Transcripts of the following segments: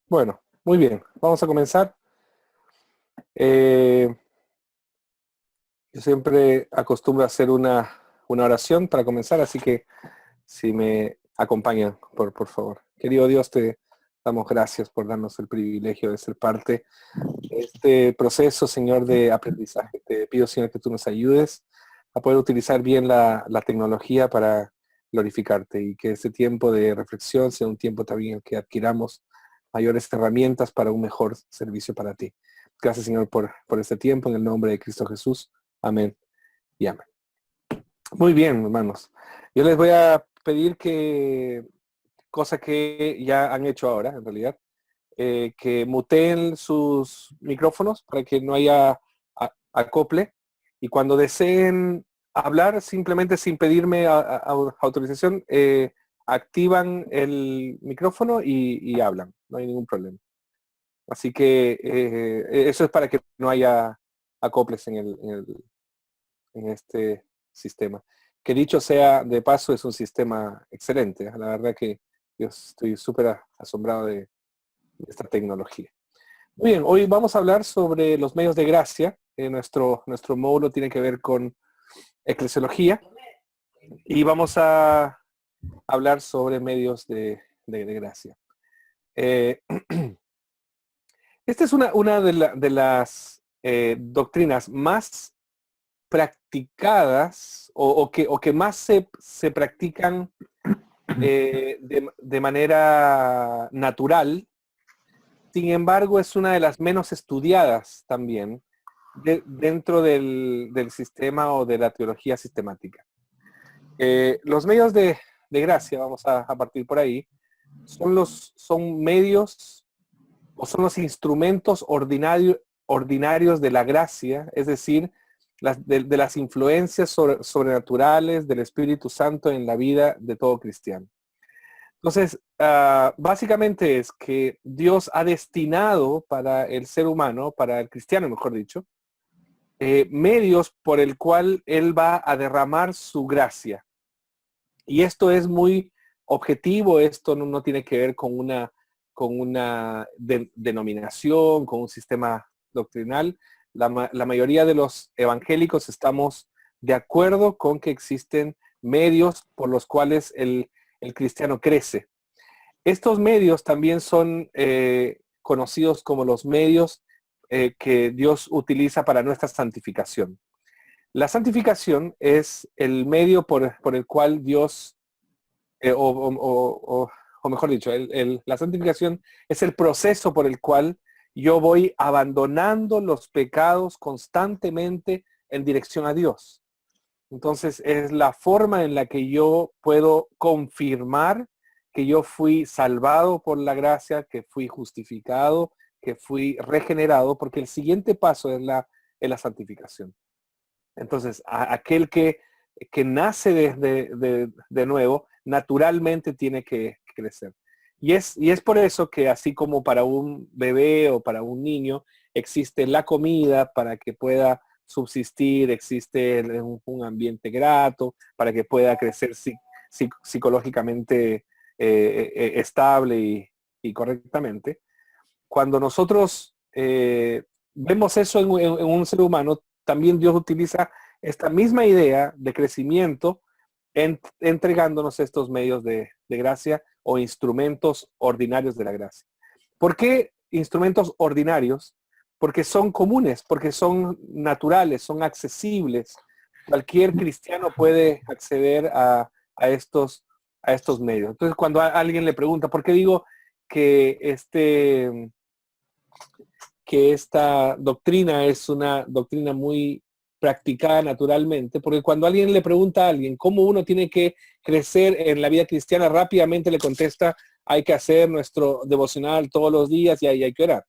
Bueno, muy bien. Vamos a comenzar. Eh, yo siempre acostumbro a hacer una oración para comenzar, así que si me acompañan, por favor. Querido Dios, te damos gracias por darnos el privilegio de ser parte de este proceso, Señor, de aprendizaje. Te pido, Señor, que tú nos ayudes a poder utilizar bien la tecnología para glorificarte y que este tiempo de reflexión sea un tiempo también en que adquiramos mayores herramientas para un mejor servicio para ti. Gracias, Señor, por este tiempo, en el nombre de Cristo Jesús. Amén y amén. Muy bien, hermanos. Yo les voy a pedir que, cosa que ya han hecho ahora, en realidad, que muteen sus micrófonos para que no haya acople. Y cuando deseen hablar, simplemente sin pedirme autorización, activan el micrófono y hablan. No hay ningún problema. Así que eso es para que no haya acoples en este sistema. Que dicho sea de paso, es un sistema excelente. La verdad que yo estoy súper asombrado de esta tecnología. Muy bien, hoy vamos a hablar sobre los medios de gracia. Nuestro módulo tiene que ver con eclesiología y vamos a hablar sobre medios de gracia. Eh, esta es una de las doctrinas más practicadas o que más se practican de manera natural. Sin embargo, es una de las menos estudiadas también dentro del sistema o de la teología sistemática. Los medios de gracia, vamos a partir por ahí, son medios o son los instrumentos ordinarios de la gracia, es decir, de las influencias sobrenaturales del Espíritu Santo en la vida de todo cristiano. Entonces, básicamente es que Dios ha destinado para el ser humano, para el cristiano, mejor dicho, medios por el cual Él va a derramar su gracia. Y esto es muy objetivo, esto no tiene que ver con una denominación, con un sistema doctrinal. La mayoría de los evangélicos estamos de acuerdo con que existen medios por los cuales el cristiano crece. Estos medios también son conocidos como los medios que Dios utiliza para nuestra santificación. La santificación es el medio por el cual Dios, o mejor dicho, la santificación es el proceso por el cual yo voy abandonando los pecados constantemente en dirección a Dios. Entonces es la forma en la que yo puedo confirmar que yo fui salvado por la gracia, que fui justificado, que fui regenerado, porque el siguiente paso es la santificación. Entonces, aquel que nace de nuevo, naturalmente tiene que crecer. Y es por eso que así como para un bebé o para un niño existe la comida para que pueda subsistir, existe un ambiente grato, para que pueda crecer psicológicamente estable y correctamente. Cuando nosotros vemos eso en un ser humano, también Dios utiliza esta misma idea de crecimiento entregándonos estos medios de gracia o instrumentos ordinarios de la gracia. ¿Por qué instrumentos ordinarios? Porque son comunes, porque son naturales, son accesibles. Cualquier cristiano puede acceder a estos medios. Entonces, cuando alguien le pregunta, ¿por qué digo que que esta doctrina es una doctrina muy practicada naturalmente? Porque cuando alguien le pregunta a alguien cómo uno tiene que crecer en la vida cristiana, rápidamente le contesta, hay que hacer nuestro devocional todos los días y hay que orar.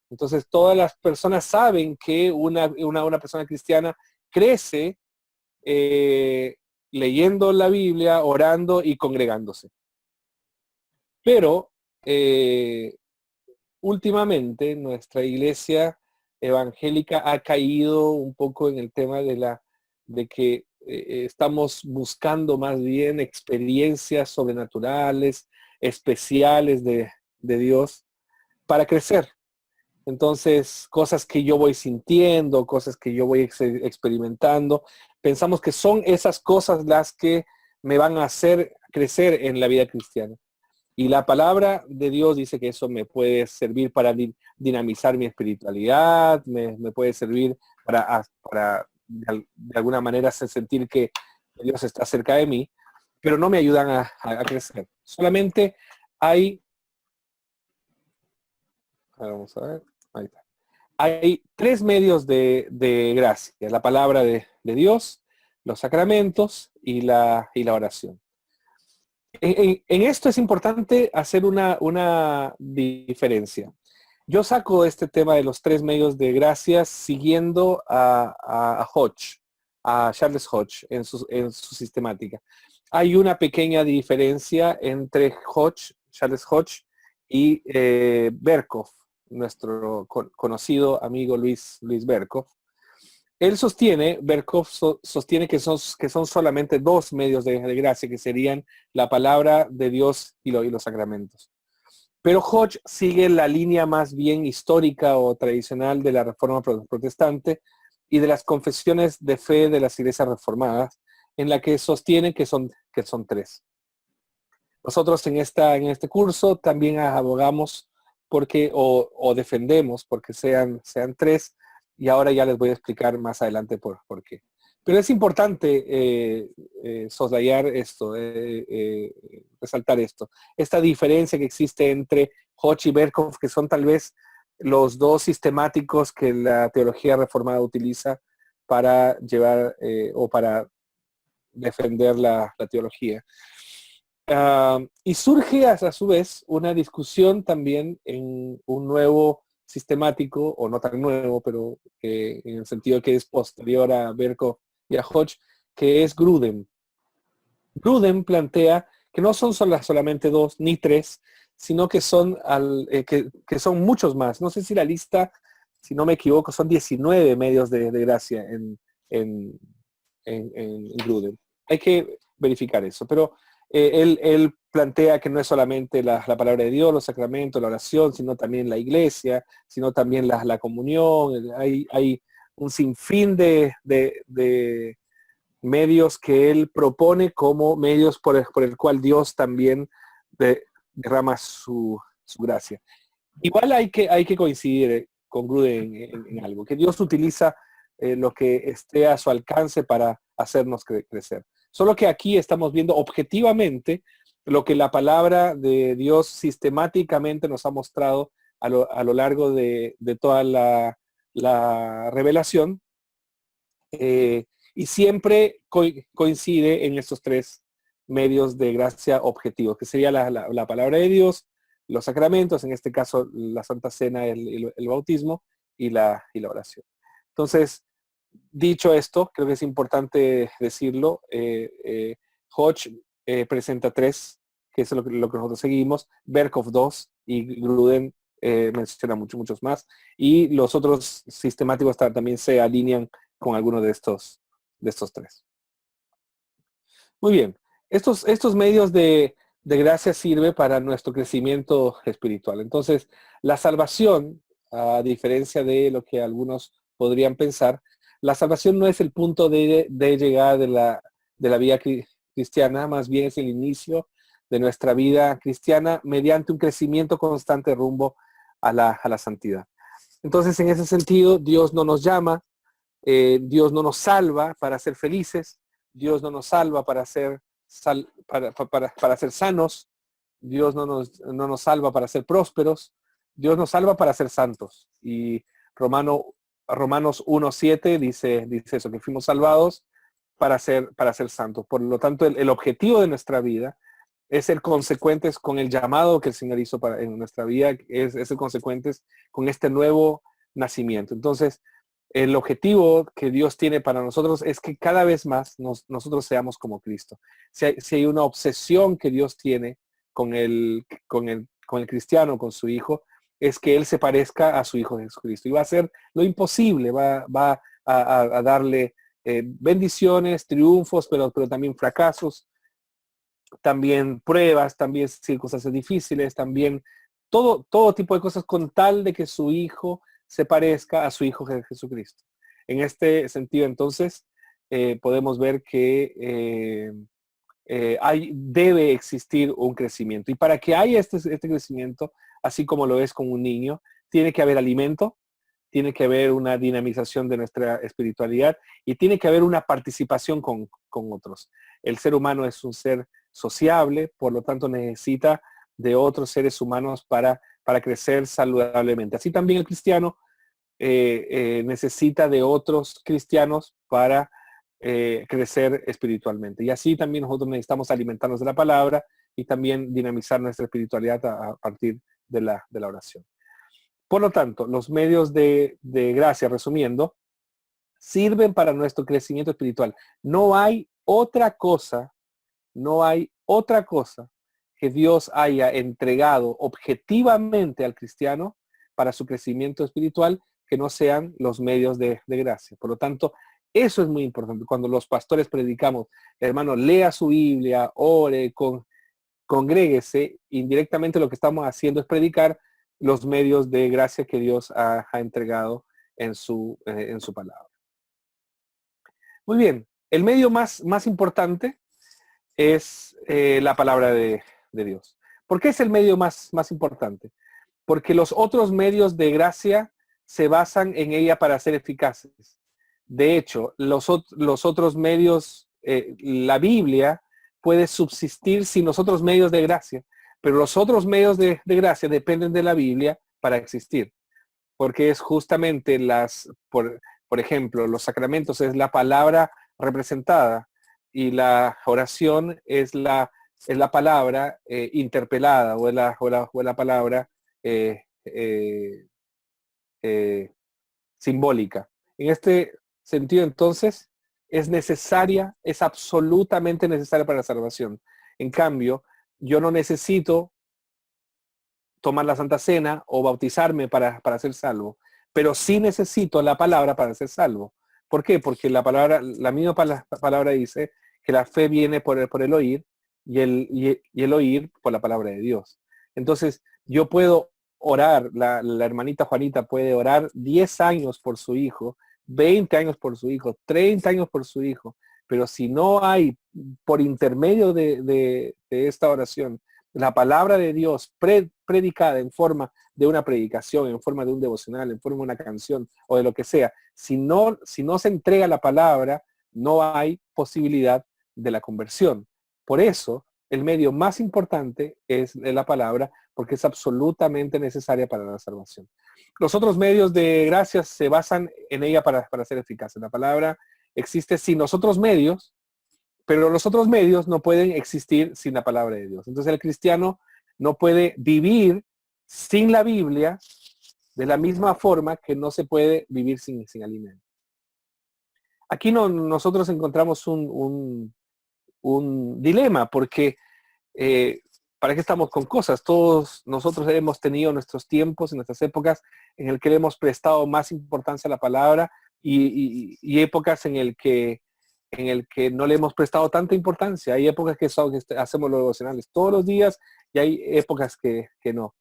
Entonces todas las personas saben que una persona cristiana crece leyendo la Biblia, orando y congregándose. Pero últimamente nuestra iglesia evangélica ha caído un poco en el tema de que estamos buscando más bien experiencias sobrenaturales, especiales de Dios. para crecer. Entonces, cosas que yo voy sintiendo, cosas que yo voy experimentando, pensamos que son esas cosas las que me van a hacer crecer en la vida cristiana. Y la palabra de Dios dice que eso me puede servir para dinamizar mi espiritualidad, me puede servir para de alguna manera hacer sentir que Dios está cerca de mí, pero no me ayudan a crecer. Solamente hay, vamos a ver, ahí está. Hay tres medios de gracia: la palabra de Dios, los sacramentos y la oración. En esto es importante hacer una diferencia. Yo saco este tema de los tres medios de gracia siguiendo a Hodge, a Charles Hodge en su sistemática. Hay una pequeña diferencia entre Charles Hodge y Berkhof, nuestro conocido amigo Luis Berkhof. Él sostiene, Berkhof sostiene que son solamente dos medios de gracia, que serían la palabra de Dios y los sacramentos. Pero Hodge sigue la línea más bien histórica o tradicional de la Reforma Protestante y de las confesiones de fe de las iglesias reformadas, en la que sostiene que son tres. Nosotros en este curso también abogamos porque, o defendemos porque sean tres, y ahora ya les voy a explicar más adelante por qué. Pero es importante soslayar esto, resaltar esto, esta diferencia que existe entre Hodge y Berkhof, que son tal vez los dos sistemáticos que la teología reformada utiliza para llevar o para defender la teología. Y surge a su vez una discusión también en un nuevo sistemático, o no tan nuevo, pero en el sentido que es posterior a Berkhof y a Hodge, que es Grudem. Grudem plantea que no son solamente dos ni tres, sino que que son muchos más. No sé si la lista, si no me equivoco, son 19 medios de gracia en, en Grudem. Hay que verificar eso, pero él plantea que no es solamente la palabra de Dios, los sacramentos, la oración, sino también la iglesia, sino también la comunión. Hay un sinfín de medios que él propone como medios por el cual Dios también derrama su gracia. Igual hay que coincidir con Gruden en algo, que Dios utiliza lo que esté a su alcance para hacernos crecer. Solo que aquí estamos viendo objetivamente lo que la palabra de Dios sistemáticamente nos ha mostrado a lo largo de toda la revelación, y siempre coincide en estos tres medios de gracia objetivos, que sería la palabra de Dios, los sacramentos, en este caso la Santa Cena, el bautismo y la oración. Entonces, dicho esto, creo que es importante decirlo, Hodge presenta tres, que es lo que nosotros seguimos, Berkhof 2 y Gruden menciona muchos más, y los otros sistemáticos también se alinean con alguno de estos tres. Muy bien, estos medios de gracia sirve para nuestro crecimiento espiritual. Entonces, la salvación, a diferencia de lo que algunos podrían pensar, la salvación no es el punto de llegada de la vida cristiana, más bien es el inicio de nuestra vida cristiana mediante un crecimiento constante rumbo a la santidad. Entonces, en ese sentido, Dios no nos llama, Dios no nos salva para ser felices, Dios no nos salva para ser sanos, Dios no nos salva para ser prósperos, Dios nos salva para ser santos. Y Romanos 1:7 dice eso, que fuimos salvados para ser santos. Por lo tanto, el objetivo de nuestra vida es ser consecuentes con el llamado que el Señor hizo en nuestra vida, es ser consecuentes con este nuevo nacimiento. Entonces, el objetivo que Dios tiene para nosotros es que cada vez más nosotros seamos como Cristo. Si hay una obsesión que Dios tiene con el cristiano, con su hijo, es que él se parezca a su Hijo Jesucristo. Y va a hacer lo imposible, va a darle bendiciones, triunfos, pero también fracasos, también pruebas, también circunstancias difíciles, también todo tipo de cosas con tal de que su hijo se parezca a su hijo Jesucristo. En este sentido, entonces, podemos ver que debe existir un crecimiento. Y para que haya este crecimiento, así como lo es con un niño, tiene que haber alimento, tiene que haber una dinamización de nuestra espiritualidad y tiene que haber una participación con otros. El ser humano es un ser sociable, por lo tanto necesita de otros seres humanos para crecer saludablemente. Así también el cristiano necesita de otros cristianos para crecer espiritualmente. Y así también nosotros necesitamos alimentarnos de la palabra y también dinamizar nuestra espiritualidad a partir de la oración. Por lo tanto, los medios de gracia, resumiendo, sirven para nuestro crecimiento espiritual. No hay otra cosa, no hay otra cosa que Dios haya entregado objetivamente al cristiano para su crecimiento espiritual que no sean los medios de gracia. Por lo tanto, eso es muy importante. Cuando los pastores predicamos, hermano, lea su Biblia, ore, congréguese, indirectamente lo que estamos haciendo es predicar los medios de gracia que Dios ha entregado en su palabra. Muy bien, el medio más importante es la palabra de Dios. ¿Por qué es el medio más importante? Porque los otros medios de gracia se basan en ella para ser eficaces. De hecho, los otros medios, la Biblia puede subsistir sin los otros medios de gracia, pero los otros medios de gracia dependen de la Biblia para existir, porque es justamente por ejemplo, los sacramentos es la palabra representada y la oración es la palabra interpelada o es la palabra eh, eh, eh, simbólica. En este sentido, entonces, es necesaria, es absolutamente necesaria para la salvación. En cambio, yo no necesito tomar la Santa Cena o bautizarme para ser salvo, pero sí necesito la palabra para ser salvo. ¿Por qué? Porque la misma palabra dice que la fe viene por el oír y el oír por la palabra de Dios. Entonces, yo puedo orar, la hermanita Juanita puede orar 10 años por su hijo, 20 años por su hijo, 30 años por su hijo, pero si no hay por intermedio de esta oración la palabra de Dios predicada en forma de una predicación, en forma de un devocional, en forma de una canción o de lo que sea, si no se entrega la palabra, no hay posibilidad de la conversión. Por eso, el medio más importante es la palabra, porque es absolutamente necesaria para la salvación. Los otros medios de gracia se basan en ella para ser eficaces. La palabra existe sin los otros medios, pero los otros medios no pueden existir sin la palabra de Dios. Entonces el cristiano no puede vivir sin la Biblia de la misma forma que no se puede vivir sin alimento. Aquí nosotros encontramos un dilema, porque ¿para qué estamos con cosas? Todos nosotros hemos tenido nuestros tiempos, en nuestras épocas, en el que le hemos prestado más importancia a la palabra y épocas en el que no le hemos prestado tanta importancia. Hay épocas que hacemos los devocionales todos los días y hay épocas que no.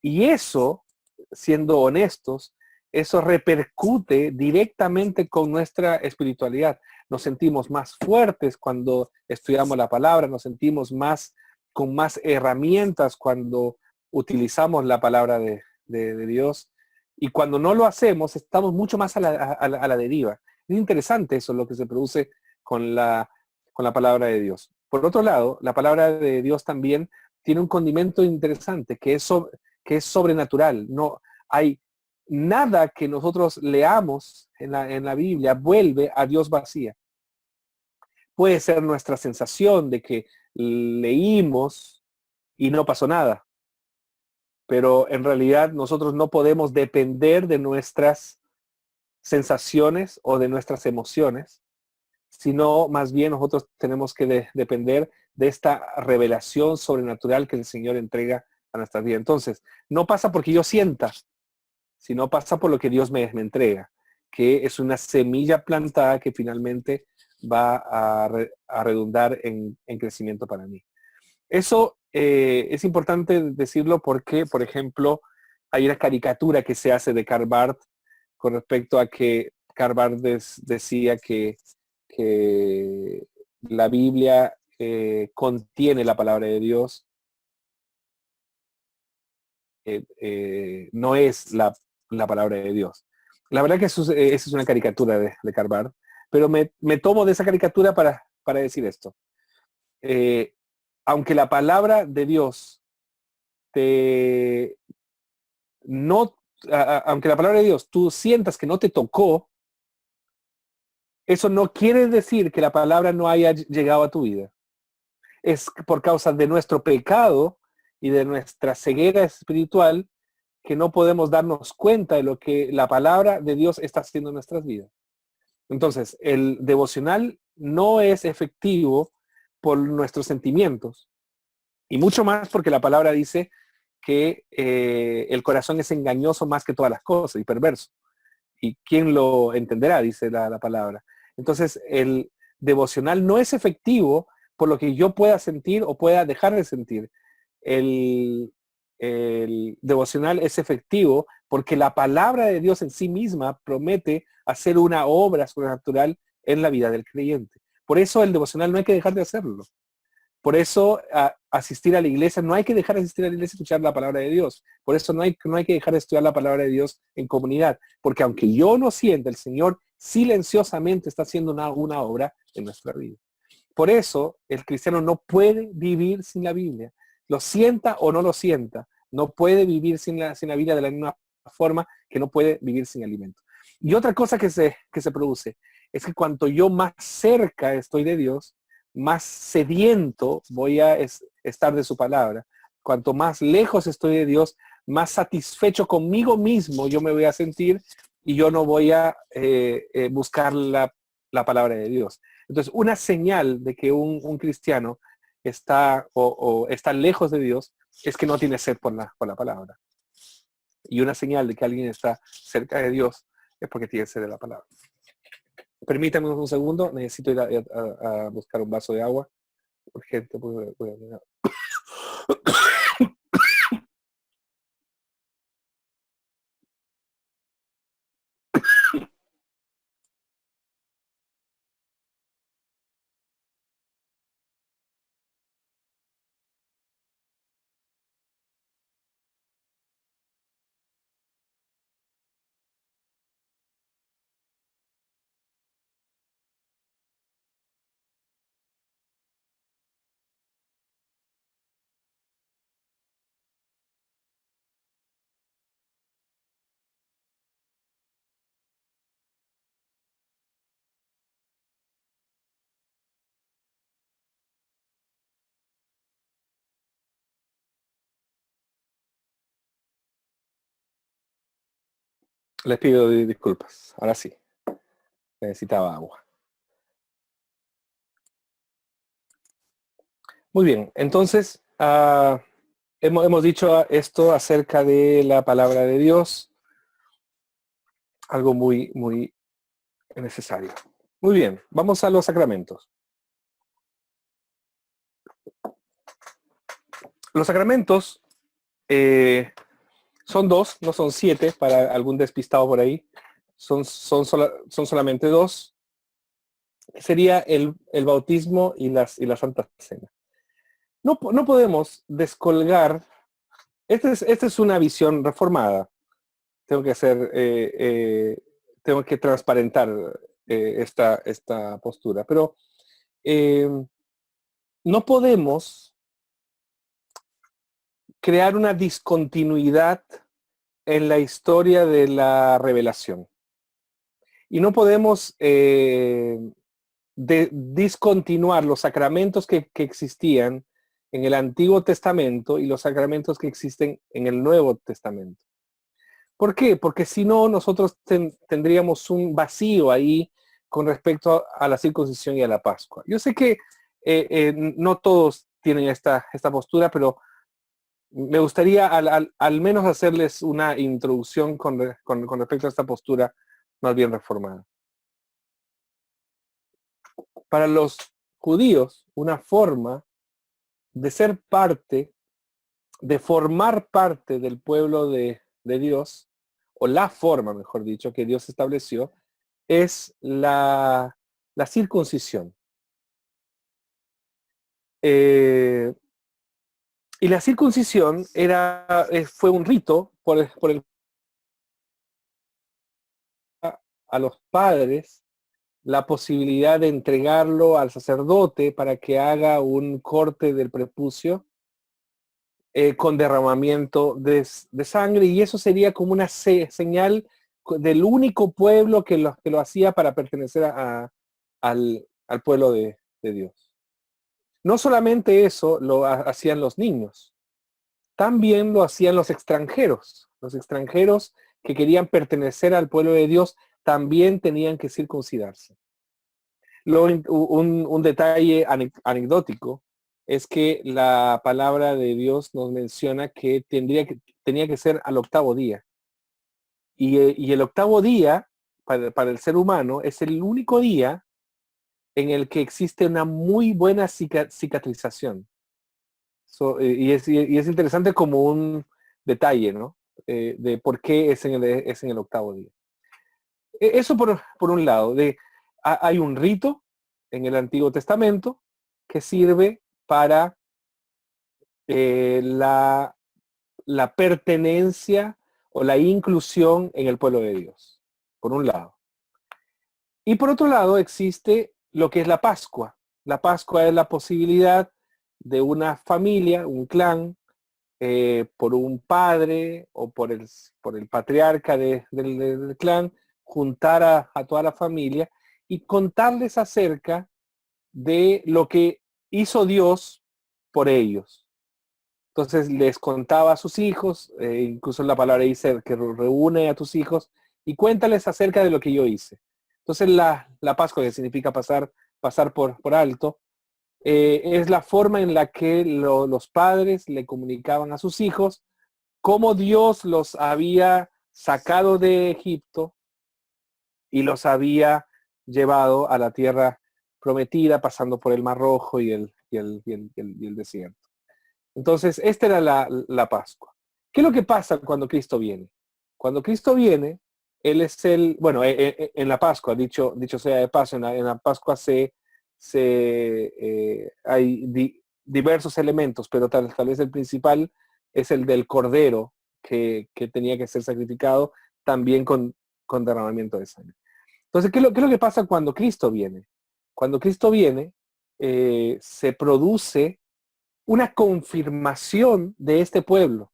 Y eso, siendo honestos, eso repercute directamente con nuestra espiritualidad. Nos sentimos más fuertes cuando estudiamos la palabra, nos sentimos con más herramientas cuando utilizamos la palabra de Dios. Y cuando no lo hacemos, estamos mucho más a la deriva. Es interesante eso, lo que se produce con la palabra de Dios. Por otro lado, la palabra de Dios también tiene un condimento interesante, que es sobrenatural. No hay nada que nosotros leamos en la Biblia vuelve a Dios vacía. Puede ser nuestra sensación de que leímos y no pasó nada, pero en realidad nosotros no podemos depender de nuestras sensaciones o de nuestras emociones, sino más bien nosotros tenemos que depender de esta revelación sobrenatural que el Señor entrega a nuestra vida. Entonces, no pasa porque yo sienta, sino pasa por lo que Dios me entrega, que es una semilla plantada que finalmente va a redundar en crecimiento para mí. Eso es importante decirlo porque, por ejemplo, hay una caricatura que se hace de Karl Barth con respecto a que Karl Barth decía que la Biblia contiene la palabra de Dios, no es la palabra de Dios. La verdad que esa es una caricatura de Karl Barth, pero me tomo de esa caricatura para decir esto. Eh, aunque la palabra de Dios te no, aunque la palabra de Dios tú sientas que no te tocó, eso no quiere decir que la palabra no haya llegado a tu vida. Es por causa de nuestro pecado y de nuestra ceguera espiritual que no podemos darnos cuenta de lo que la palabra de Dios está haciendo en nuestras vidas. Entonces, el devocional no es efectivo por nuestros sentimientos y mucho más porque la palabra dice que el corazón es engañoso más que todas las cosas y perverso. ¿Y quién lo entenderá? Dice la palabra. Entonces, el devocional no es efectivo por lo que yo pueda sentir o pueda dejar de sentir. El, el devocional es efectivo porque la palabra de Dios en sí misma promete hacer una obra sobrenatural en la vida del creyente. Por eso el devocional no hay que dejar de hacerlo. Por eso asistir a la iglesia, no hay que dejar de asistir a la iglesia y escuchar la palabra de Dios. Por eso no hay que dejar de estudiar la palabra de Dios en comunidad. Porque aunque yo no sienta, el Señor silenciosamente está haciendo una obra en nuestra vida. Por eso el cristiano no puede vivir sin la Biblia. Lo sienta o no lo sienta. No puede vivir sin la Biblia de la misma forma que no puede vivir sin alimento. Y otra cosa que se produce es que cuanto yo más cerca estoy de Dios, más sediento voy a estar de su palabra. Cuanto más lejos estoy de Dios, más satisfecho conmigo mismo yo me voy a sentir y yo no voy a buscar la palabra de Dios. Entonces, una señal de que un cristiano está o está lejos de Dios es que no tiene sed por la palabra. Y una señal de que alguien está cerca de Dios es porque tiene sed de la palabra. Permítame un segundo, necesito ir a buscar un vaso de agua. Urgente. Les pido disculpas. Ahora sí, necesitaba agua. Muy bien, entonces hemos dicho esto acerca de la palabra de Dios, algo muy necesario. Muy bien, vamos a los sacramentos. Los sacramentos son dos, no son 7 para algún despistado por ahí. Son solamente dos. Sería el bautismo y la Santa Cena. No podemos descolgar. Esta es una visión reformada. Tengo que tengo que transparentar esta postura. Pero no podemos crear una discontinuidad en la historia de la revelación. Y no podemos discontinuar los sacramentos que existían en el Antiguo Testamento y los sacramentos que existen en el Nuevo Testamento. ¿Por qué? Porque si no, nosotros tendríamos un vacío ahí con respecto a la circuncisión y a la Pascua. Yo sé que no todos tienen esta postura, pero me gustaría al menos hacerles una introducción con respecto a esta postura más bien reformada. Para los judíos, una forma de ser parte, de formar parte del pueblo de Dios, o la forma, mejor dicho, que Dios estableció, es la circuncisión. Y la circuncisión fue un rito por el a los padres la posibilidad de entregarlo al sacerdote para que haga un corte del prepucio con derramamiento de sangre, y eso sería como una señal del único pueblo que lo hacía para pertenecer al pueblo de Dios. No solamente eso lo hacían los niños, también lo hacían los extranjeros. Los extranjeros que querían pertenecer al pueblo de Dios también tenían que circuncidarse. Un detalle anecdótico es que la palabra de Dios nos menciona que tenía que ser al octavo día. Y el octavo día, para el ser humano, es el único día en el que existe una muy buena cicatrización. Y es interesante como un detalle, ¿no? De por qué es en el octavo día. Eso por un lado. Hay un rito en el Antiguo Testamento que sirve para la pertenencia o la inclusión en el pueblo de Dios, por un lado. Y por otro lado existe lo que es la Pascua. La Pascua es la posibilidad de una familia, un clan, por un padre o por el patriarca del clan, juntar a toda la familia y contarles acerca de lo que hizo Dios por ellos. Entonces les contaba a sus hijos, incluso la palabra dice que reúne a tus hijos y cuéntales acerca de lo que yo hice. Entonces la Pascua, que significa pasar por alto, es la forma en la que los padres le comunicaban a sus hijos cómo Dios los había sacado de Egipto y los había llevado a la tierra prometida, pasando por el Mar Rojo y el desierto. Entonces, esta era la Pascua. ¿Qué es lo que pasa cuando Cristo viene? Cuando Cristo viene, Él es bueno, en la Pascua, dicho sea de paso, en la Pascua hay diversos elementos, pero tal vez el principal es el del cordero que tenía que ser sacrificado también con derramamiento de sangre. Entonces, ¿qué es lo que pasa cuando Cristo viene? Cuando Cristo viene, se produce una confirmación de este pueblo,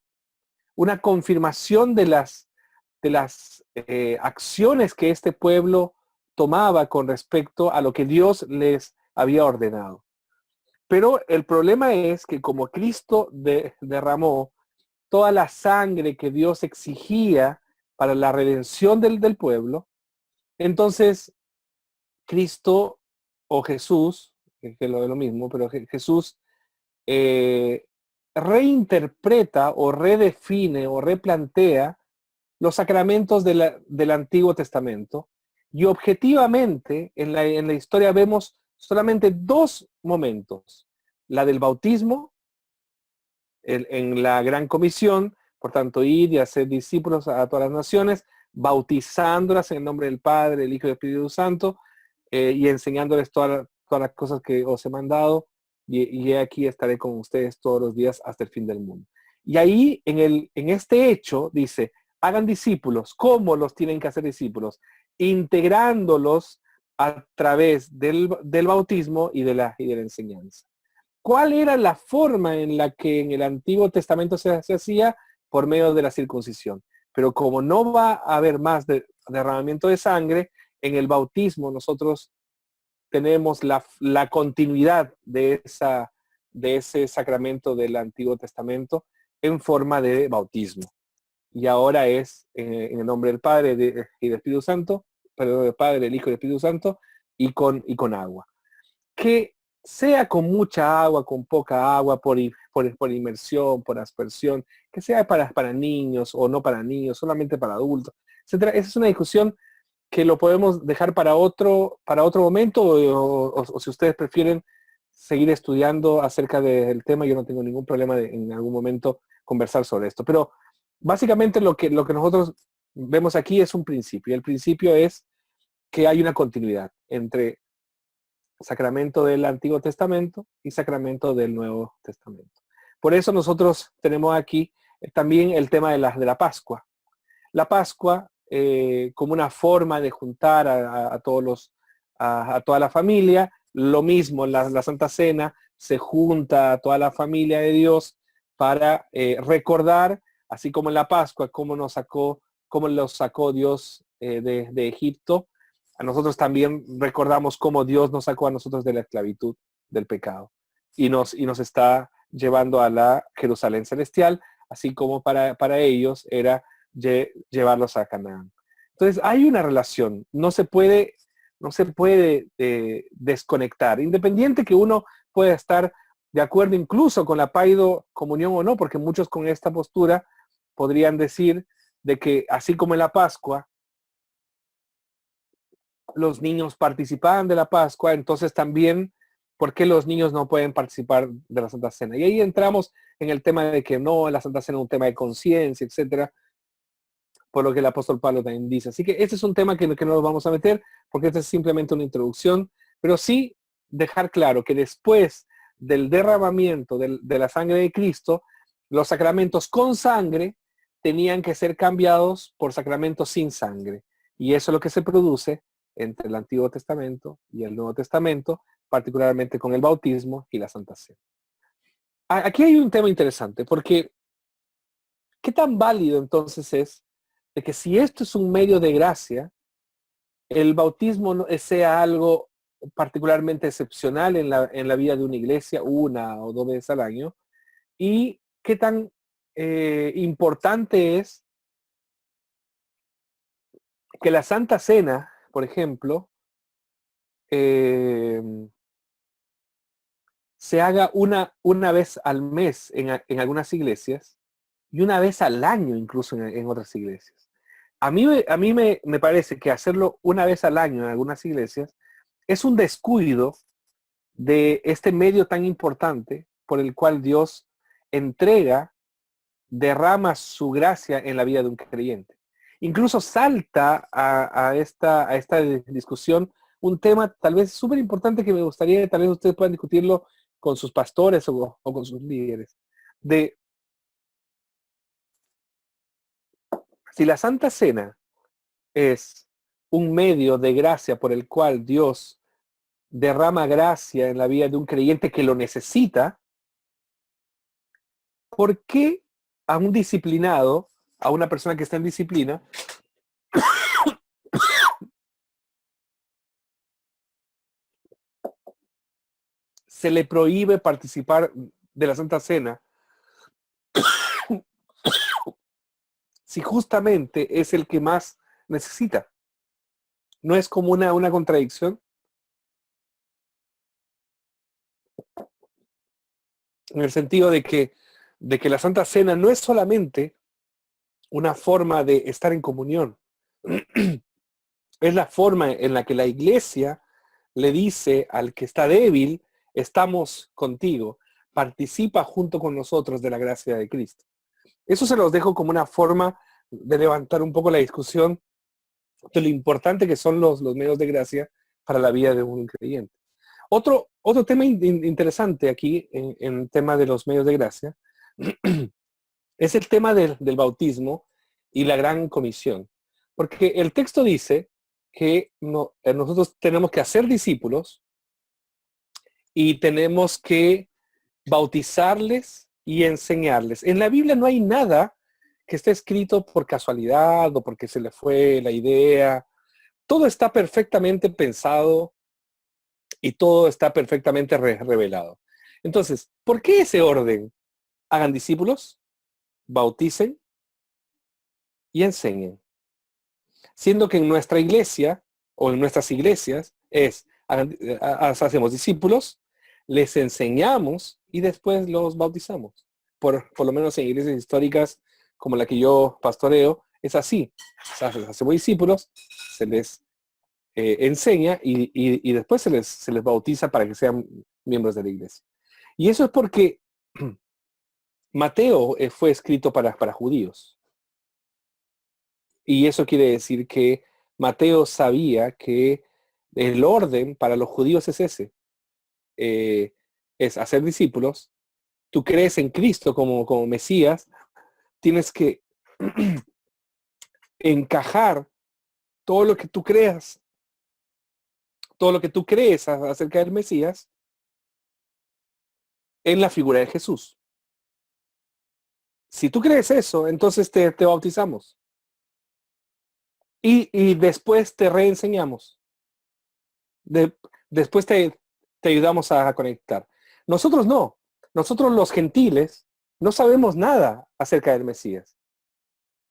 una confirmación de las acciones que este pueblo tomaba con respecto a lo que Dios les había ordenado. Pero el problema es que como Cristo derramó toda la sangre que Dios exigía para la redención del pueblo, entonces Cristo o Jesús, que es lo mismo, pero Jesús eh, reinterpreta o redefine o replantea los sacramentos del Antiguo Testamento, y objetivamente en la historia vemos solamente dos momentos: la del bautismo en la Gran Comisión, por tanto, ir y hacer discípulos a todas las naciones, bautizándolas en el nombre del Padre, del Hijo y del Espíritu Santo, y enseñándoles todas las cosas que os he mandado, y aquí estaré con ustedes todos los días hasta el fin del mundo. Y ahí, en este hecho, dice, hagan discípulos. ¿Cómo los tienen que hacer discípulos? Integrándolos a través del bautismo y de la enseñanza. ¿Cuál era la forma en la que en el Antiguo Testamento se hacía? Por medio de la circuncisión. Pero como no va a haber más derramamiento de sangre, en el bautismo nosotros tenemos la continuidad de ese sacramento del Antiguo Testamento en forma de bautismo. Y ahora es en el nombre del Padre y del Espíritu Santo, perdón, del Padre, del Hijo y del Espíritu Santo, y con agua. Que sea con mucha agua, con poca agua, por inmersión, por aspersión, que sea para niños o no para niños, solamente para adultos, etcétera. Esa es una discusión que lo podemos dejar para otro momento, o si ustedes prefieren, seguir estudiando acerca del tema, yo no tengo ningún problema de en algún momento conversar sobre esto. Pero básicamente lo que nosotros vemos aquí es un principio. El principio es que hay una continuidad entre sacramento del Antiguo Testamento y sacramento del Nuevo Testamento. Por eso nosotros tenemos aquí también el tema de la Pascua. La Pascua como una forma de juntar a todos a toda la familia. Lo mismo, la Santa Cena se junta a toda la familia de Dios para recordar, así como en la Pascua, cómo los sacó Dios de Egipto. A nosotros también recordamos cómo Dios nos sacó a nosotros de la esclavitud, del pecado. Y nos está llevando a la Jerusalén celestial, así como para ellos era llevarlos a Canaán. Entonces hay una relación, no se puede desconectar, independiente que uno pueda estar de acuerdo incluso con la paido comunión o no, porque muchos con esta postura podrían decir de que así como en la Pascua, los niños participaban de la Pascua, entonces también, ¿por qué los niños no pueden participar de la Santa Cena? Y ahí entramos en el tema de que no, la Santa Cena es un tema de conciencia, etcétera, por lo que el apóstol Pablo también dice. Así que este es un tema que no nos vamos a meter, porque esta es simplemente una introducción, pero sí dejar claro que después del derramamiento de la sangre de Cristo, los sacramentos con sangre tenían que ser cambiados por sacramentos sin sangre. Y eso es lo que se produce entre el Antiguo Testamento y el Nuevo Testamento, particularmente con el bautismo y la Santa Cena. Aquí hay un tema interesante, porque ¿qué tan válido entonces es de que si esto es un medio de gracia, el bautismo no sea algo particularmente excepcional en la vida de una iglesia, una o dos veces al año? ¿Y qué tan importante es que la Santa Cena, por ejemplo, eh, se haga una vez al mes en algunas iglesias y una vez al año incluso en otras iglesias? A mí me parece que hacerlo una vez al año en algunas iglesias es un descuido de este medio tan importante por el cual Dios entrega, derrama su gracia en la vida de un creyente. Incluso salta a esta discusión un tema tal vez súper importante que me gustaría que tal vez ustedes puedan discutirlo con sus pastores o con sus líderes. De si la Santa Cena es un medio de gracia por el cual Dios derrama gracia en la vida de un creyente que lo necesita, ¿por qué a un disciplinado, a una persona que está en disciplina, se le prohíbe participar de la Santa Cena si justamente es el que más necesita? ¿No es como una contradicción? En el sentido de que la Santa Cena no es solamente una forma de estar en comunión, es la forma en la que la iglesia le dice al que está débil, estamos contigo, participa junto con nosotros de la gracia de Cristo. Eso se los dejo como una forma de levantar un poco la discusión de lo importante que son los medios de gracia para la vida de un creyente. Otro tema interesante aquí en el tema de los medios de gracia es el tema del bautismo y la gran comisión. Porque el texto dice que nosotros tenemos que hacer discípulos y tenemos que bautizarles y enseñarles. En la Biblia no hay nada que esté escrito por casualidad o porque se le fue la idea. Todo está perfectamente pensado y todo está perfectamente revelado. Entonces, ¿por qué ese orden? Hagan discípulos, bauticen y enseñen. Siendo que en nuestra iglesia o en nuestras iglesias hacemos discípulos, les enseñamos y después los bautizamos. Por lo menos en iglesias históricas como la que yo pastoreo, es así. Hacemos discípulos, se les enseña y después se les bautiza para que sean miembros de la iglesia. Y eso es porque Mateo fue escrito para judíos. Y eso quiere decir que Mateo sabía que el orden para los judíos es ese. Es hacer discípulos. Tú crees en Cristo como Mesías, tienes que encajar todo lo que tú creas, todo lo que tú crees acerca del Mesías en la figura de Jesús. Si tú crees eso, entonces te bautizamos. Y después te reenseñamos. Después te ayudamos a conectar. Nosotros no. Nosotros los gentiles no sabemos nada acerca del Mesías.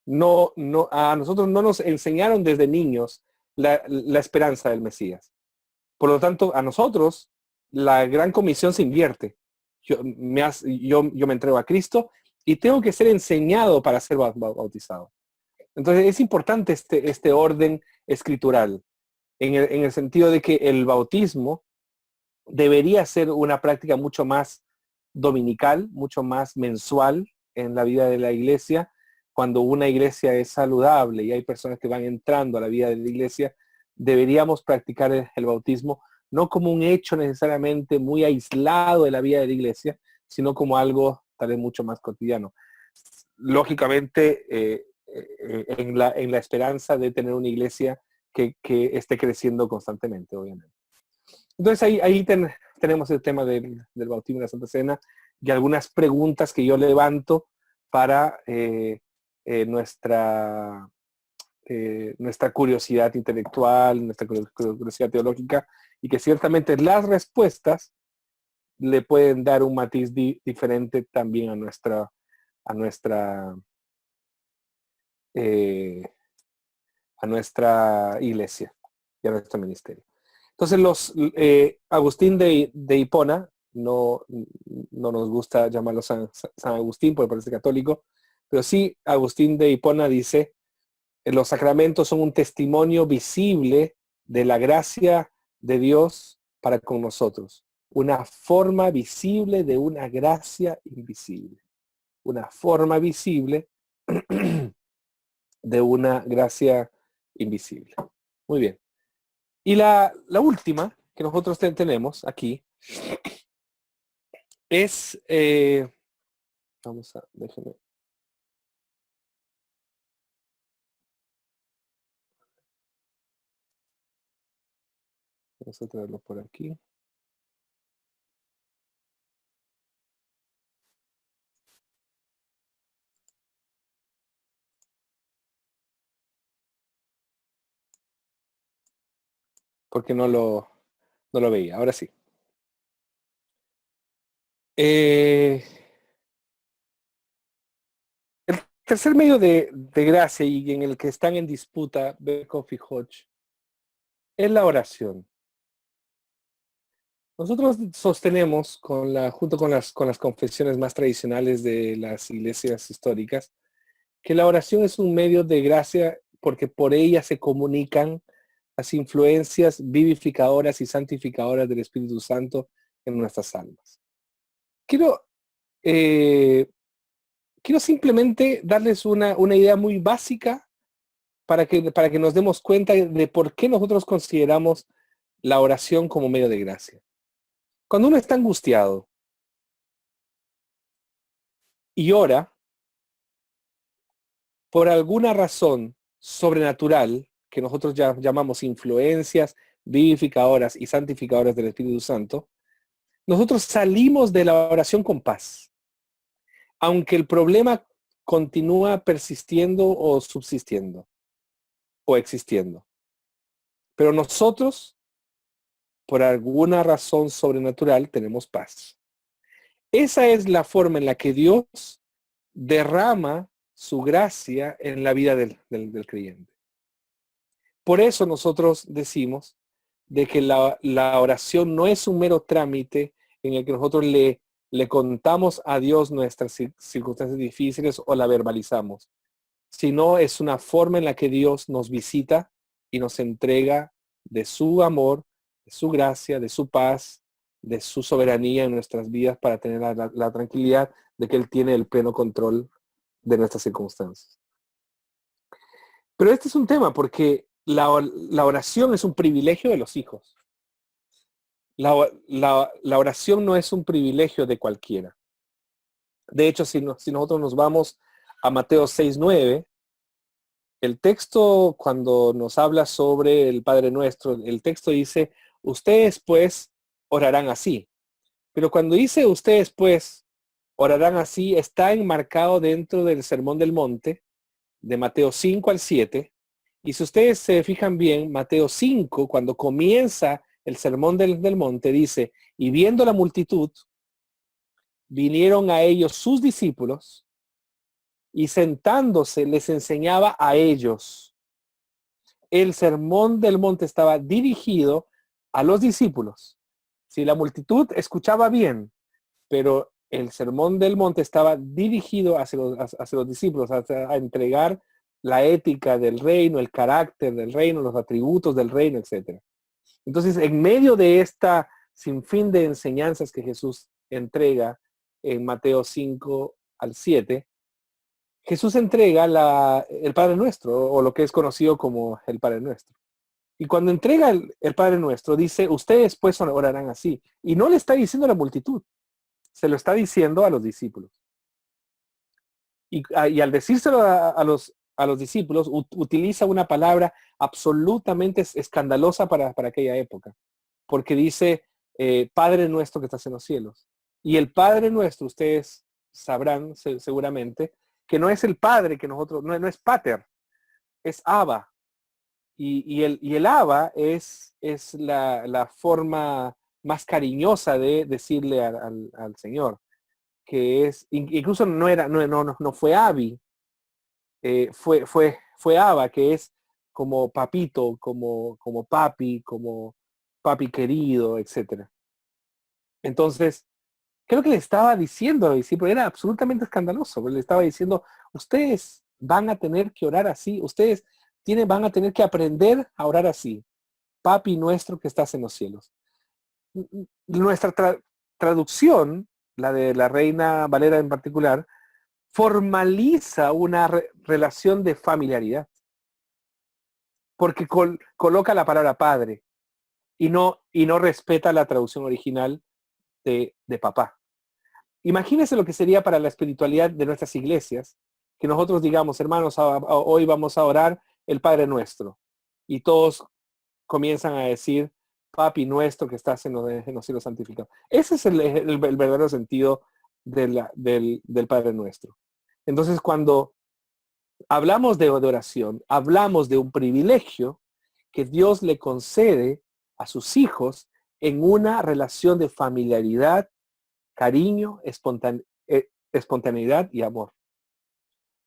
A nosotros no nos enseñaron desde niños la esperanza del Mesías. Por lo tanto, a nosotros la gran comisión se invierte. Yo me entrego a Cristo y tengo que ser enseñado para ser bautizado. Entonces es importante este orden escritural, en el sentido de que el bautismo debería ser una práctica mucho más dominical, mucho más mensual en la vida de la iglesia. Cuando una iglesia es saludable y hay personas que van entrando a la vida de la iglesia, deberíamos practicar el bautismo no como un hecho necesariamente muy aislado de la vida de la iglesia, sino como algo tal vez mucho más cotidiano. Lógicamente, en la esperanza de tener una iglesia que esté creciendo constantemente, obviamente. Entonces ahí tenemos el tema del bautismo en la Santa Cena y algunas preguntas que yo levanto para nuestra curiosidad intelectual, nuestra curiosidad teológica, y que ciertamente las respuestas le pueden dar un matiz diferente también a nuestra iglesia y a nuestro ministerio. Entonces Agustín de Hipona, no nos gusta llamarlo San Agustín porque parece católico, pero sí Agustín de Hipona dice: los sacramentos son un testimonio visible de la gracia de Dios para con nosotros. Una forma visible de una gracia invisible. Una forma visible de una gracia invisible. Muy bien. Y la última que nosotros tenemos aquí es, déjenme. Vamos a traerlo por aquí. Porque no lo veía. Ahora sí. El tercer medio de gracia y en el que están en disputa Berkhoff y Hodge es la oración. Nosotros sostenemos, junto con las confesiones más tradicionales de las iglesias históricas, que la oración es un medio de gracia porque por ella se comunican las influencias vivificadoras y santificadoras del Espíritu Santo en nuestras almas. Quiero simplemente darles una idea muy básica para que nos demos cuenta de por qué nosotros consideramos la oración como medio de gracia. Cuando uno está angustiado y ora, por alguna razón sobrenatural, que nosotros ya llamamos influencias vivificadoras y santificadoras del Espíritu Santo, nosotros salimos de la oración con paz. Aunque el problema continúa persistiendo o subsistiendo o existiendo. Pero nosotros, por alguna razón sobrenatural, tenemos paz. Esa es la forma en la que Dios derrama su gracia en la vida del creyente. Por eso nosotros decimos de que la oración no es un mero trámite en el que nosotros le contamos a Dios nuestras circunstancias difíciles o la verbalizamos, sino es una forma en la que Dios nos visita y nos entrega de su amor, de su gracia, de su paz, de su soberanía en nuestras vidas para tener la tranquilidad de que Él tiene el pleno control de nuestras circunstancias. Pero este es un tema porque la oración es un privilegio de los hijos. La oración no es un privilegio de cualquiera. De hecho, si nosotros nos vamos a Mateo 6:9, el texto cuando nos habla sobre el Padre Nuestro, el texto dice, ustedes pues orarán así. Pero cuando dice ustedes pues orarán así, está enmarcado dentro del Sermón del Monte, de Mateo 5 al 7. Y si ustedes se fijan bien, Mateo 5, cuando comienza el Sermón del Monte, dice, y viendo la multitud, vinieron a ellos sus discípulos y sentándose les enseñaba a ellos. El Sermón del Monte estaba dirigido a los discípulos. Si la multitud escuchaba bien, pero el Sermón del Monte estaba dirigido hacia los discípulos, a entregar la ética del reino, el carácter del reino, los atributos del reino, etc. Entonces, en medio de esta sinfín de enseñanzas que Jesús entrega en Mateo 5 al 7, Jesús entrega el Padre Nuestro, o lo que es conocido como el Padre Nuestro. Y cuando entrega el Padre Nuestro, dice, ustedes pues orarán así. Y no le está diciendo a la multitud, se lo está diciendo a los discípulos. Y al decírselo a los discípulos, utiliza una palabra absolutamente escandalosa para aquella época. Porque dice, Padre nuestro que estás en los cielos. Y el Padre nuestro, ustedes sabrán seguramente, que no es el Padre que nosotros, no es Pater, es Abba. Y el Abba es la forma más cariñosa de decirle al Señor, que es, incluso no fue Abi, fue Abba, que es como papito, como papi querido, etcétera. Entonces, creo que le estaba diciendo a los discípulos, era absolutamente escandaloso, le estaba diciendo, ustedes van a tener que orar así, ustedes van a tener que aprender a orar así. Papi nuestro que estás en los cielos. Nuestra traducción, la de la Reina Valera en particular, formaliza una relación de familiaridad, porque coloca la palabra padre y no respeta la traducción original de papá. Imagínense lo que sería para la espiritualidad de nuestras iglesias, que nosotros digamos, hermanos, hoy vamos a orar el Padre Nuestro. Y todos comienzan a decir, Papi nuestro que estás en los cielos santificados. Ese es el verdadero sentido del Padre Nuestro. Entonces, cuando hablamos de oración, hablamos de un privilegio que Dios le concede a sus hijos en una relación de familiaridad, cariño, espontaneidad y amor.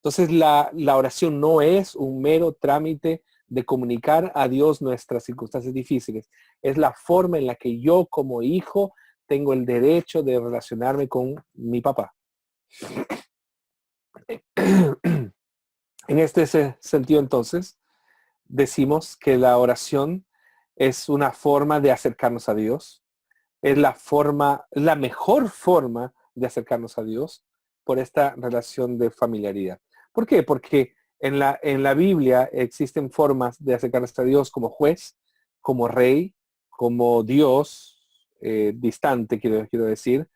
Entonces la oración no es un mero trámite de comunicar a Dios nuestras circunstancias difíciles. Es la forma en la que yo como hijo tengo el derecho de relacionarme con mi papá. En este sentido, entonces, decimos que la oración es una forma de acercarnos a Dios. Es la mejor forma de acercarnos a Dios por esta relación de familiaridad. ¿Por qué? Porque en la Biblia existen formas de acercarnos a Dios como juez, como rey, como Dios distante, quiero decir,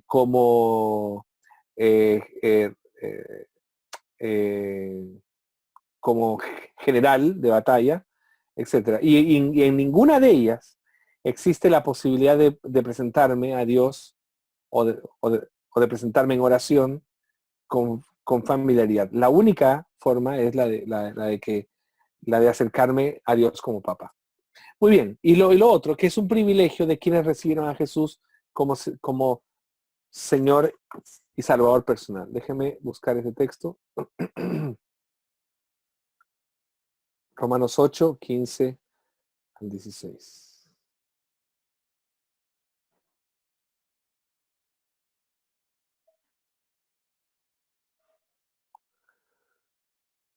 como eh, eh, eh, eh, como general de batalla, etcétera. Y en ninguna de ellas existe la posibilidad de presentarme a Dios o de presentarme en oración con familiaridad. La única forma es la de acercarme a Dios como papá. Muy bien, y lo otro, que es un privilegio de quienes recibieron a Jesús como Señor y Salvador personal. Déjeme buscar ese texto. Romanos 8, 15 al 16.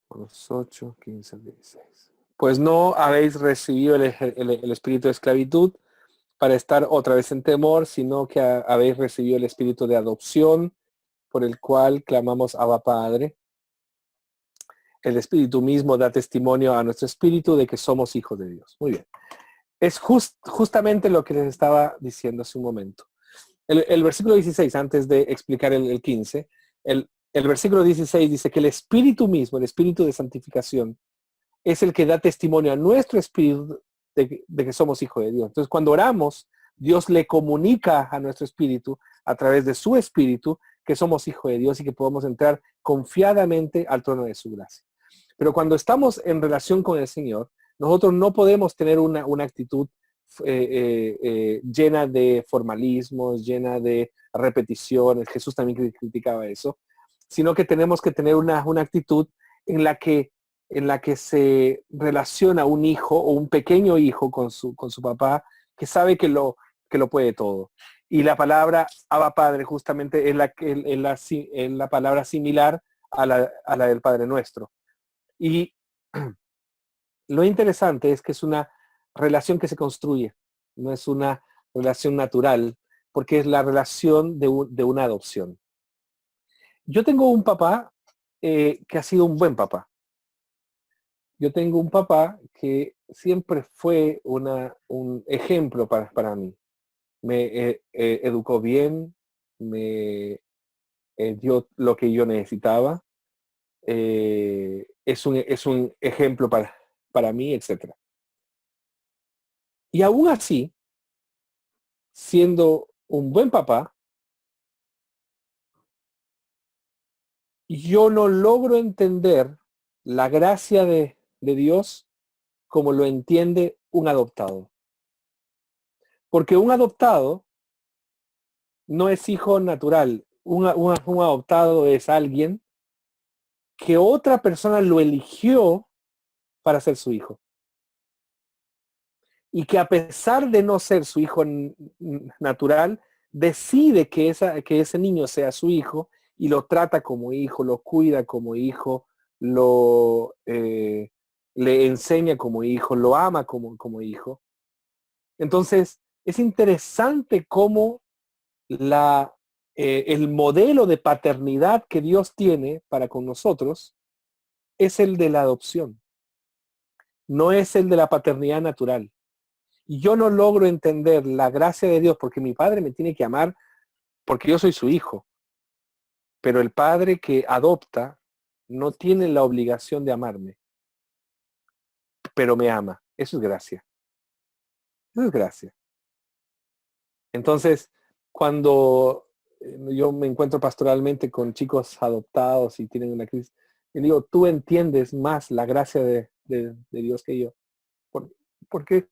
Romanos 8, 15 al 16. pues no habéis recibido el espíritu de esclavitud para estar otra vez en temor, sino que habéis recibido el espíritu de adopción, por el cual clamamos Abba Padre. El espíritu mismo da testimonio a nuestro espíritu de que somos hijos de Dios. Muy bien. Es justamente lo que les estaba diciendo hace un momento. El versículo 16, antes de explicar el 15, el versículo 16 dice que el espíritu mismo, el espíritu de santificación, es el que da testimonio a nuestro espíritu de que somos hijos de Dios. Entonces, cuando oramos, Dios le comunica a nuestro espíritu, a través de su espíritu, que somos hijos de Dios y que podemos entrar confiadamente al trono de su gracia. Pero cuando estamos en relación con el Señor, nosotros no podemos tener una actitud llena de formalismos, llena de repeticiones. Jesús también criticaba eso, sino que tenemos que tener una actitud en la que se relaciona un hijo o un pequeño hijo con su papá, que sabe que lo puede todo. Y la palabra Abba Padre justamente es la palabra similar a la del Padre Nuestro. Y lo interesante es que es una relación que se construye, no es una relación natural, porque es la relación de una adopción. Yo tengo un papá que ha sido un buen papá. Yo tengo un papá que siempre fue un ejemplo para mí. Me educó bien, me dio lo que yo necesitaba. Es un ejemplo para mí, etcétera. Y aún así, siendo un buen papá, yo no logro entender la gracia de Dios como lo entiende un adoptado. Porque un adoptado no es hijo natural. Un adoptado es alguien que otra persona lo eligió para ser su hijo. Y que a pesar de no ser su hijo natural, decide que ese niño sea su hijo y lo trata como hijo, lo cuida como hijo, le enseña como hijo, lo ama como hijo. Entonces, es interesante cómo el modelo de paternidad que Dios tiene para con nosotros es el de la adopción, no es el de la paternidad natural. Y yo no logro entender la gracia de Dios porque mi padre me tiene que amar porque yo soy su hijo. Pero el padre que adopta no tiene la obligación de amarme, pero me ama. Eso es gracia. Eso es gracia. Entonces, cuando yo me encuentro pastoralmente con chicos adoptados y tienen una crisis, y digo, tú entiendes más la gracia de Dios que yo. ¿Por, por qué?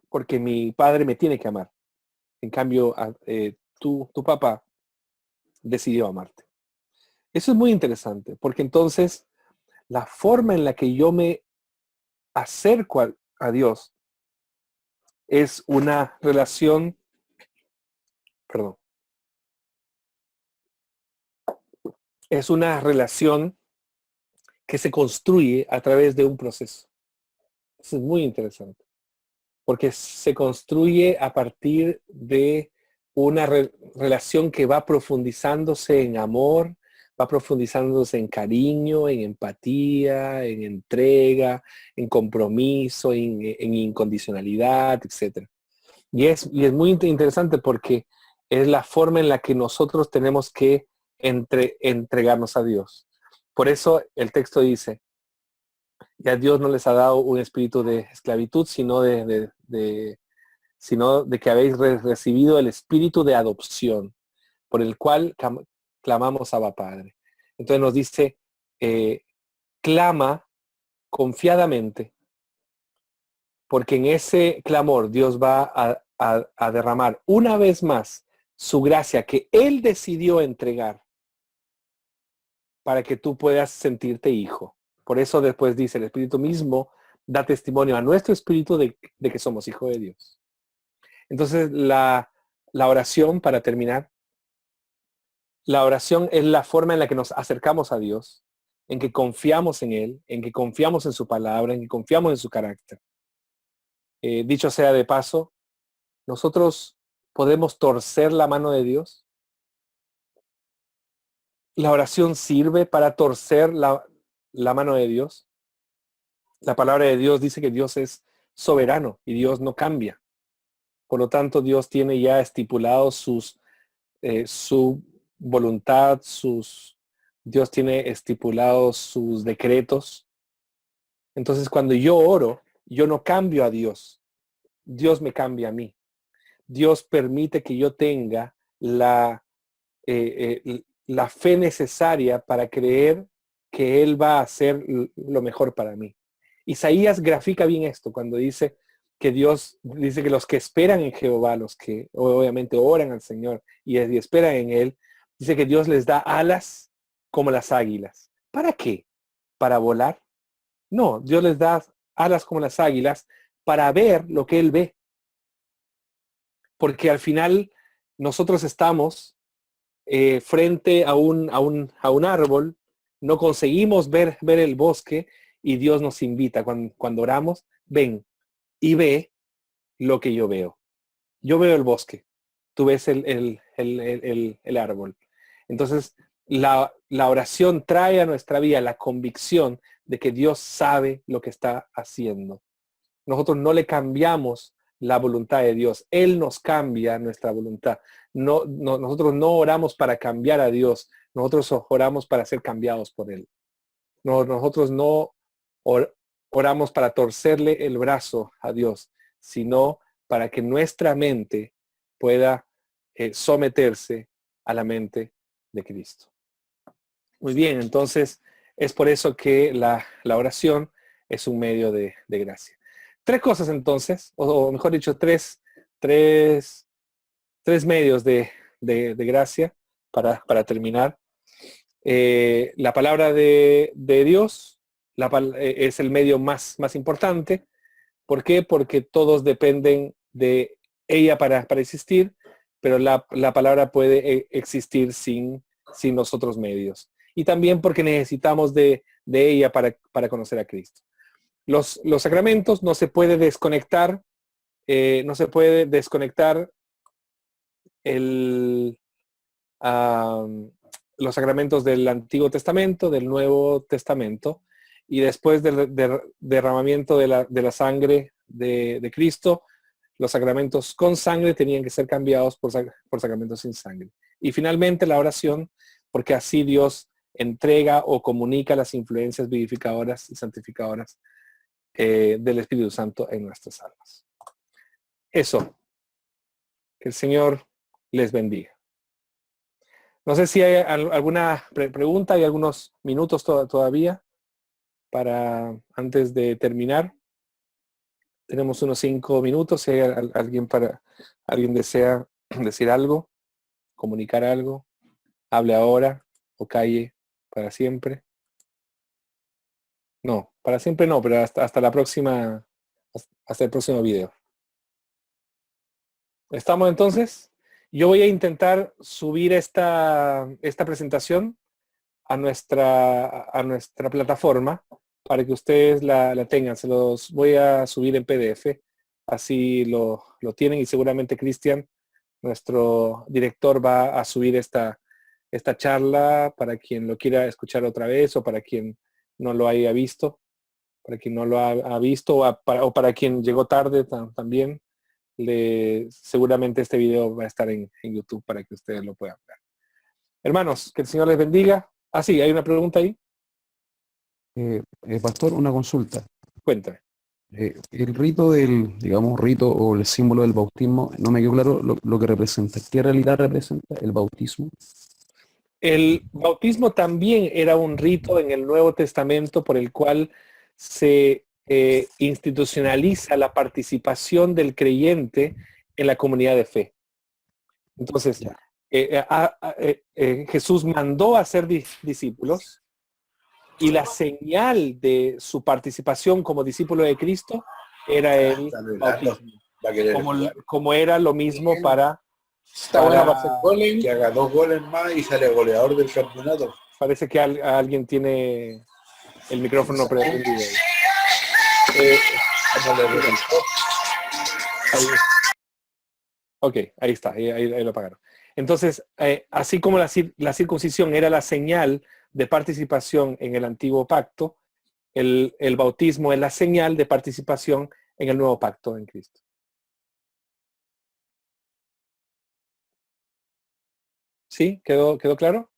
Porque mi padre me tiene que amar. En cambio, tu papá decidió amarte. Eso es muy interesante, porque entonces la forma en la que yo me acerco a Dios es una relación, perdón, es una relación que se construye a través de un proceso. Eso es muy interesante, porque se construye a partir de una relación que va profundizándose en amor, va profundizándose en cariño, en empatía, en entrega, en compromiso, en incondicionalidad, etc. Y es muy interesante porque es la forma en la que nosotros tenemos que entregarnos a Dios. Por eso el texto dice, ya Dios no les ha dado un espíritu de esclavitud, sino de que habéis recibido el espíritu de adopción, por el cual clamamos Abba Padre. Entonces nos dice, eh, clama confiadamente, porque en ese clamor Dios va a derramar una vez más su gracia que Él decidió entregar para que tú puedas sentirte hijo. Por eso después dice, el Espíritu mismo da testimonio a nuestro espíritu de que somos hijos de Dios. Entonces, la oración, para terminar, la oración es la forma en la que nos acercamos a Dios en que confiamos en Él, en que confiamos en su palabra, en que confiamos en su carácter. Dicho sea de paso, nosotros podemos torcer la mano de Dios. La oración sirve para torcer la mano de Dios. La palabra de Dios dice que Dios es soberano y Dios no cambia. Por lo tanto, Dios tiene ya estipulados su voluntad, Dios tiene estipulados sus decretos. Entonces, cuando yo oro, yo no cambio a Dios. Dios me cambia a mí. Dios permite que yo tenga la fe necesaria para creer que Él va a hacer lo mejor para mí. Isaías grafica bien esto cuando dice que Dios dice que los que esperan en Jehová, los que obviamente oran al Señor y esperan en Él, dice que Dios les da alas como las águilas. ¿Para qué? ¿Para volar? No, Dios les da alas como las águilas para ver lo que Él ve. Porque al final nosotros estamos frente a un árbol, no conseguimos ver el bosque y Dios nos invita cuando oramos, ven y ve lo que yo veo. Yo veo el bosque, tú ves el árbol. Entonces, la oración trae a nuestra vida la convicción de que Dios sabe lo que está haciendo. Nosotros no le cambiamos la voluntad de Dios. Él nos cambia nuestra voluntad. Nosotros no oramos para cambiar a Dios. Nosotros oramos para ser cambiados por Él. Nosotros no oramos para torcerle el brazo a Dios, sino para que nuestra mente pueda someterse a la mente de Cristo. Muy bien, entonces es por eso que la oración es un medio de gracia. Tres cosas entonces, o mejor dicho, tres medios de gracia para terminar. La palabra de Dios es el medio más importante. ¿Por qué? Porque todos dependen de ella para existir, pero la palabra puede existir sin los otros medios. Y también porque necesitamos de ella para conocer a Cristo. Los sacramentos no se puede desconectar, los sacramentos del Antiguo Testamento, del Nuevo Testamento, y después del derramamiento de la sangre de Cristo, los sacramentos con sangre tenían que ser cambiados por sacramentos sin sangre. Y finalmente la oración, porque así Dios entrega o comunica las influencias vivificadoras y santificadoras del Espíritu Santo en nuestras almas. Eso. Que el Señor les bendiga. No sé si hay alguna pregunta, hay algunos minutos todavía para antes de terminar. Tenemos unos 5 minutos. Si hay alguien desea decir algo, comunicar algo, hable ahora o calle para siempre. No, para siempre no, pero hasta la próxima, hasta el próximo video. ¿Estamos entonces? Yo voy a intentar subir esta presentación a nuestra plataforma para que ustedes la tengan. Se los voy a subir en PDF. Así lo tienen y seguramente Cristian, nuestro director, va a subir esta charla para quien lo quiera escuchar otra vez o para quien no lo haya visto, para quien no lo ha visto o para quien llegó tarde también. Seguramente este video va a estar en YouTube para que ustedes lo puedan ver. Hermanos, que el Señor les bendiga. Sí, hay una pregunta ahí. Pastor, una consulta. Cuéntame. El rito rito o el símbolo del bautismo, no me quedó claro lo que representa. ¿Qué realidad representa el bautismo? El bautismo también era un rito en el Nuevo Testamento por el cual se institucionaliza la participación del creyente en la comunidad de fe. Entonces, Jesús mandó a hacer discípulos y la señal de su participación como discípulo de Cristo era el bautismo. Como era lo mismo para hacer goles, que haga 2 goles más y sale goleador del campeonato. Parece que alguien tiene el micrófono prendido. Eh, ahí. Ok, ahí está, ahí lo apagaron. Entonces, así como la circuncisión era la señal de participación en el antiguo pacto, el bautismo es la señal de participación en el nuevo pacto en Cristo. ¿Sí? ¿Quedó claro?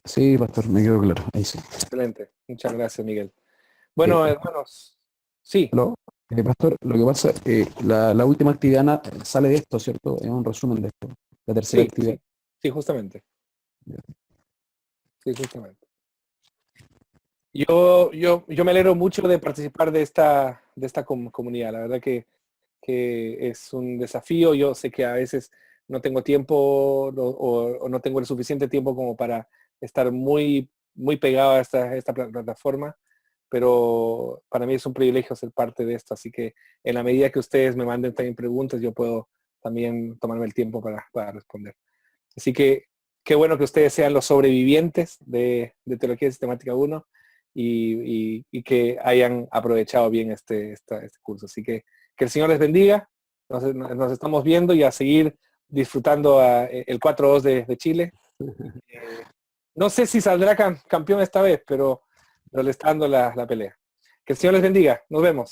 Sí, pastor, me quedó claro. Ahí sí. Excelente. Muchas gracias, Miguel. Eh, Bueno, hermanos, sí, Aló, pastor, lo que pasa, la última actividad sale de esto, ¿cierto? Es un resumen de esto. La tercera sí, actividad. sí, sí, justamente. Sí, justamente. Yo me alegro mucho de participar de esta comunidad. La verdad que es un desafío. Yo sé que a veces no tengo tiempo o no tengo el suficiente tiempo como para estar muy, muy pegado a esta plataforma, pero para mí es un privilegio ser parte de esto. Así que en la medida que ustedes me manden también preguntas, yo puedo también tomarme el tiempo para responder. Así que qué bueno que ustedes sean los sobrevivientes de Teología Sistemática 1 y que hayan aprovechado bien este curso. Así que el Señor les bendiga. Nos estamos viendo y a seguir disfrutando el 4-2 de Chile. No sé si saldrá campeón esta vez, pero le está dando la pelea. Que el Señor les bendiga. Nos vemos.